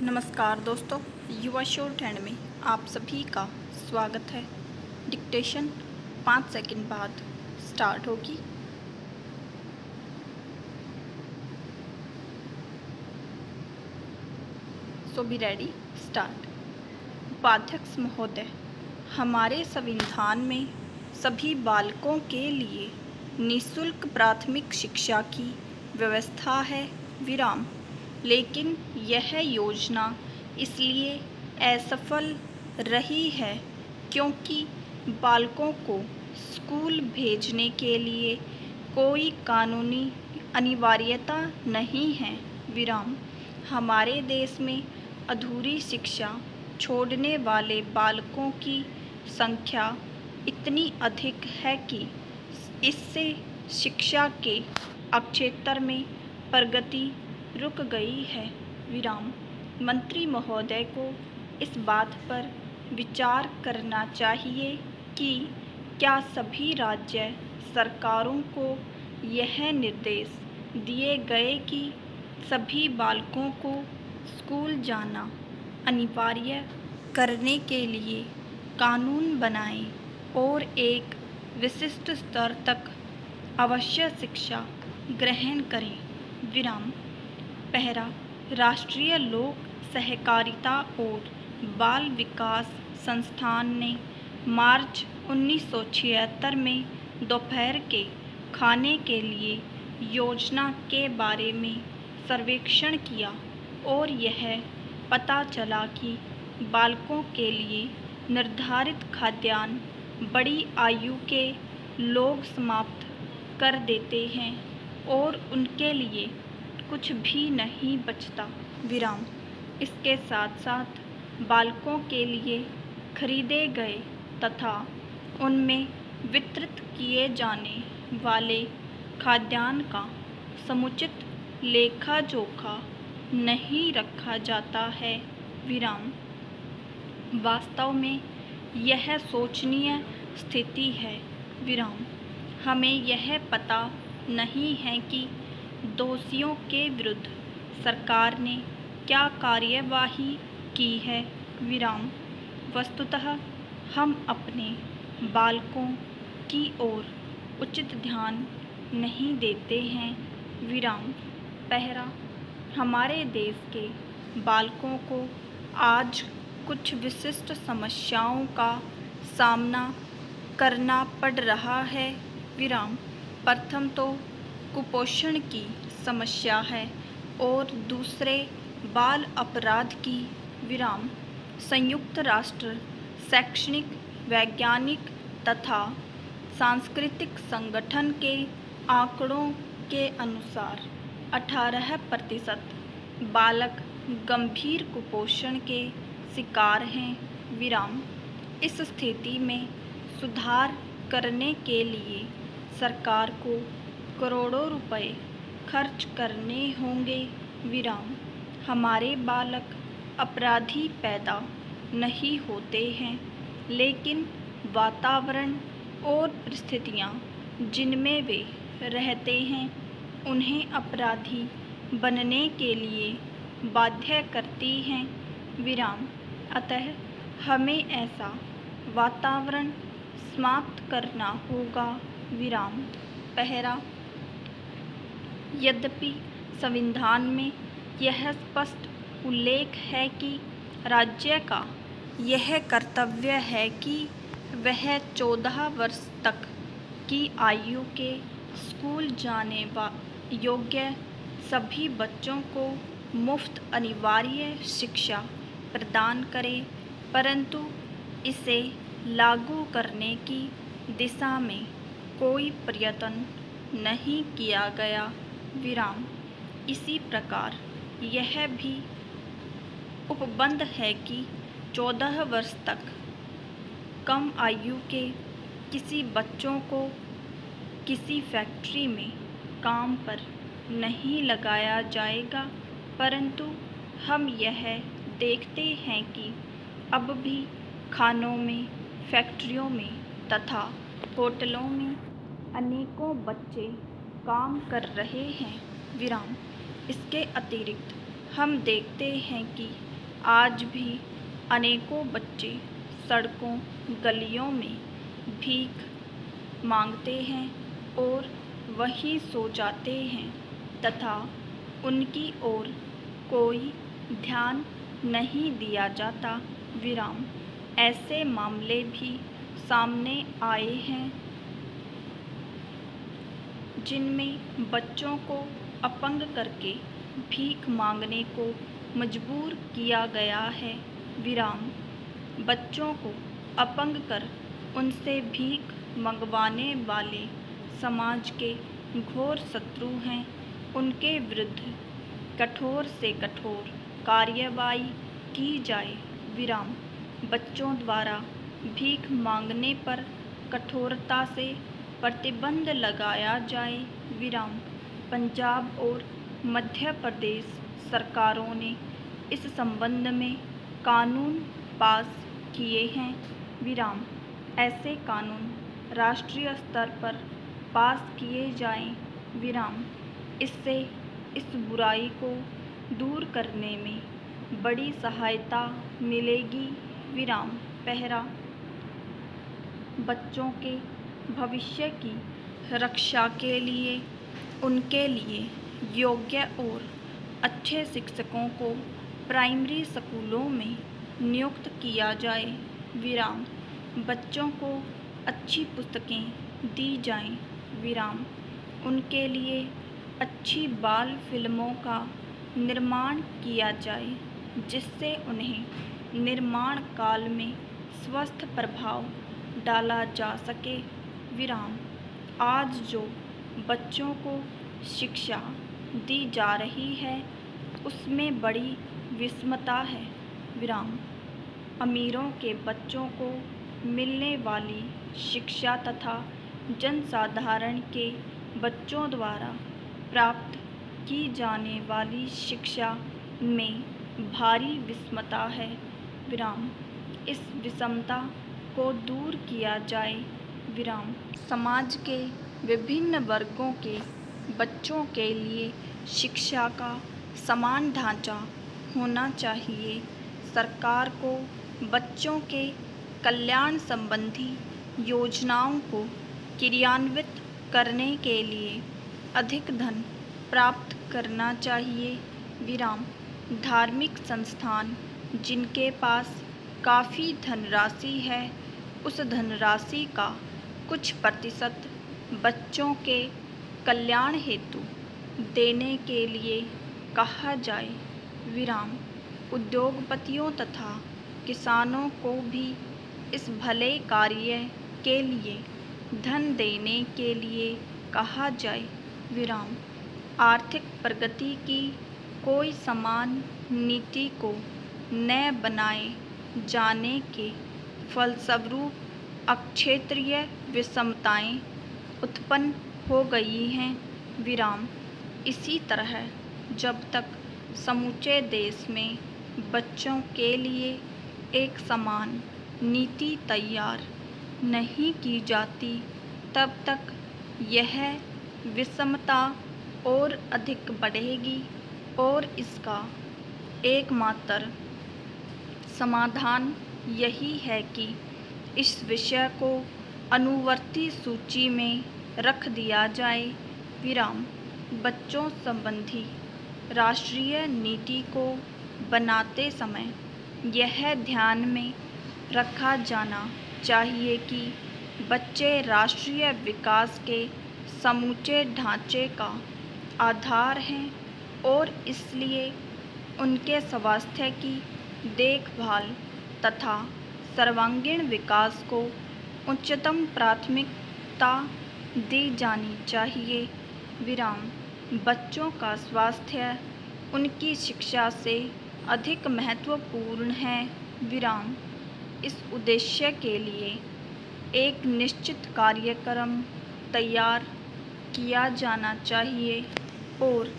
नमस्कार दोस्तों, युवा शोर ट्रेंड में आप सभी का स्वागत है। डिक्टेशन 5 सेकंड बाद स्टार्ट होगी। सो बी रेडी, स्टार्ट। उपाध्यक्ष महोदय, हमारे संविधान में सभी बालकों के लिए निःशुल्क प्राथमिक शिक्षा की व्यवस्था है विराम। लेकिन यह योजना इसलिए असफल रही है क्योंकि बालकों को स्कूल भेजने के लिए कोई कानूनी अनिवार्यता नहीं है विराम। हमारे देश में अधूरी शिक्षा छोड़ने वाले बालकों की संख्या इतनी अधिक है कि इससे शिक्षा के क्षेत्र में प्रगति रुक गई है विराम। मंत्री महोदय को इस बात पर विचार करना चाहिए कि क्या सभी राज्य सरकारों को यह निर्देश दिए गए कि सभी बालकों को स्कूल जाना अनिवार्य करने के लिए कानून बनाएं और एक विशिष्ट स्तर तक अवश्य शिक्षा ग्रहण करें विराम। पहला, राष्ट्रीय लोक सहकारिता और बाल विकास संस्थान ने मार्च 1976 में दोपहर के खाने के लिए योजना के बारे में सर्वेक्षण किया और यह पता चला कि बालकों के लिए निर्धारित खाद्यान्न बड़ी आयु के लोग समाप्त कर देते हैं और उनके लिए कुछ भी नहीं बचता विराम। इसके साथ साथ बालकों के लिए खरीदे गए तथा उनमें वितरित किए जाने वाले खाद्यान्न का समुचित लेखा जोखा नहीं रखा जाता है विराम। वास्तव में यह शोचनीय स्थिति है विराम। हमें यह पता नहीं है कि दोषियों के विरुद्ध सरकार ने क्या कार्यवाही की है विराम। वस्तुतः हम अपने बालकों की ओर उचित ध्यान नहीं देते हैं विराम। पहला, हमारे देश के बालकों को आज कुछ विशिष्ट समस्याओं का सामना करना पड़ रहा है विराम। प्रथम तो कुपोषण की समस्या है और दूसरे बाल अपराध की विराम। संयुक्त राष्ट्र शैक्षणिक, वैज्ञानिक तथा सांस्कृतिक संगठन के आंकड़ों के अनुसार 18% बालक गंभीर कुपोषण के शिकार हैं विराम। इस स्थिति में सुधार करने के लिए सरकार को करोड़ों रुपए खर्च करने होंगे विराम। हमारे बालक अपराधी पैदा नहीं होते हैं, लेकिन वातावरण और परिस्थितियाँ जिनमें वे रहते हैं उन्हें अपराधी बनने के लिए बाध्य करती हैं विराम। अतः हमें ऐसा वातावरण समाप्त करना होगा विराम। पहला, यद्यपि संविधान में यह स्पष्ट उल्लेख है कि राज्य का यह कर्तव्य है कि वह 14 वर्ष तक की आयु के स्कूल जाने योग्य सभी बच्चों को मुफ्त अनिवार्य शिक्षा प्रदान करे, परंतु इसे लागू करने की दिशा में कोई प्रयत्न नहीं किया गया विराम। इसी प्रकार यह भी उपबंध है कि 14 वर्ष तक कम आयु के किसी बच्चों को किसी फैक्ट्री में काम पर नहीं लगाया जाएगा, परंतु हम यह देखते हैं कि अब भी खानों में, फैक्ट्रियों में तथा होटलों में अनेकों बच्चे काम कर रहे हैं विराम। इसके अतिरिक्त हम देखते हैं कि आज भी अनेकों बच्चे सड़कों गलियों में भीख मांगते हैं और वहीं सो जाते हैं तथा उनकी ओर कोई ध्यान नहीं दिया जाता। विराम। ऐसे मामले भी सामने आए हैं जिनमें बच्चों को अपंग करके भीख मांगने को मजबूर किया गया है। विराम। बच्चों को अपंग कर उनसे भीख मंगवाने वाले समाज के घोर शत्रु हैं। उनके विरुद्ध कठोर से कठोर कार्रवाई की जाए। विराम। बच्चों द्वारा भीख मांगने पर कठोरता से प्रतिबंध लगाया जाए। विराम। पंजाब और मध्य प्रदेश सरकारों ने इस संबंध में कानून पास किए हैं। विराम। ऐसे कानून राष्ट्रीय स्तर पर पास किए जाएं। विराम। इससे इस बुराई को दूर करने में बड़ी सहायता मिलेगी। विराम। पहला, बच्चों के भविष्य की रक्षा के लिए उनके लिए योग्य और अच्छे शिक्षकों को प्राइमरी स्कूलों में नियुक्त किया जाए। विराम। बच्चों को अच्छी पुस्तकें दी जाएं। विराम। उनके लिए अच्छी बाल फिल्मों का निर्माण किया जाए जिससे उन्हें निर्माण काल में स्वस्थ प्रभाव डाला जा सके। विराम। आज जो बच्चों को शिक्षा दी जा रही है उसमें बड़ी विषमता है। विराम। अमीरों के बच्चों को मिलने वाली शिक्षा तथा जनसाधारण के बच्चों द्वारा प्राप्त की जाने वाली शिक्षा में भारी विषमता है। विराम। इस विषमता को दूर किया जाए। विराम। समाज के विभिन्न वर्गों के बच्चों के लिए शिक्षा का समान ढांचा होना चाहिए। सरकार को बच्चों के कल्याण संबंधी योजनाओं को क्रियान्वित करने के लिए अधिक धन प्राप्त करना चाहिए। विराम। धार्मिक संस्थान जिनके पास काफ़ी धनराशि है उस धनराशि का कुछ प्रतिशत बच्चों के कल्याण हेतु देने के लिए कहा जाए। विराम। उद्योगपतियों तथा किसानों को भी इस भले कार्य के लिए धन देने के लिए कहा जाए। विराम। आर्थिक प्रगति की कोई समान नीति को न बनाए जाने के फलस्वरूप क्षेत्रीय विषमताएं उत्पन्न हो गई हैं। विराम। इसी तरह जब तक समूचे देश में बच्चों के लिए एक समान नीति तैयार नहीं की जाती तब तक यह विषमता और अधिक बढ़ेगी और इसका एकमात्र समाधान यही है कि इस विषय को अनुवर्ती सूची में रख दिया जाए। विराम। बच्चों संबंधी राष्ट्रीय नीति को बनाते समय यह ध्यान में रखा जाना चाहिए कि बच्चे राष्ट्रीय विकास के समूचे ढांचे का आधार हैं और इसलिए उनके स्वास्थ्य की देखभाल तथा सर्वांगीण विकास को उच्चतम प्राथमिकता दी जानी चाहिए। विराम। बच्चों का स्वास्थ्य उनकी शिक्षा से अधिक महत्वपूर्ण है। विराम। इस उद्देश्य के लिए एक निश्चित कार्यक्रम तैयार किया जाना चाहिए और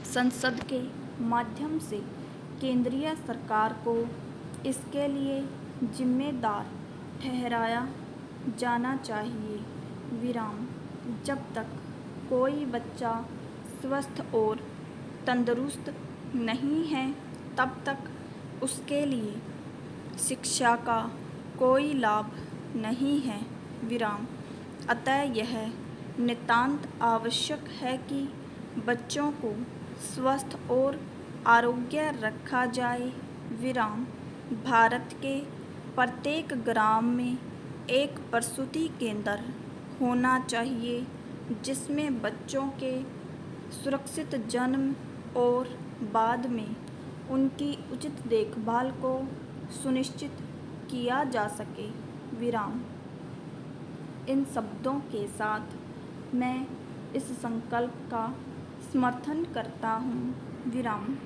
संसद के माध्यम से केंद्रीय सरकार को इसके लिए जिम्मेदार ठहराया जाना चाहिए। विराम। जब तक कोई बच्चा स्वस्थ और तंदुरुस्त नहीं है तब तक उसके लिए शिक्षा का कोई लाभ नहीं है। विराम। अतः यह नितांत आवश्यक है कि बच्चों को स्वस्थ और आरोग्य रखा जाए। विराम। भारत के प्रत्येक ग्राम में एक प्रसूति केंद्र होना चाहिए जिसमें बच्चों के सुरक्षित जन्म और बाद में उनकी उचित देखभाल को सुनिश्चित किया जा सके। विराम। इन शब्दों के साथ मैं इस संकल्प का समर्थन करता हूँ। विराम।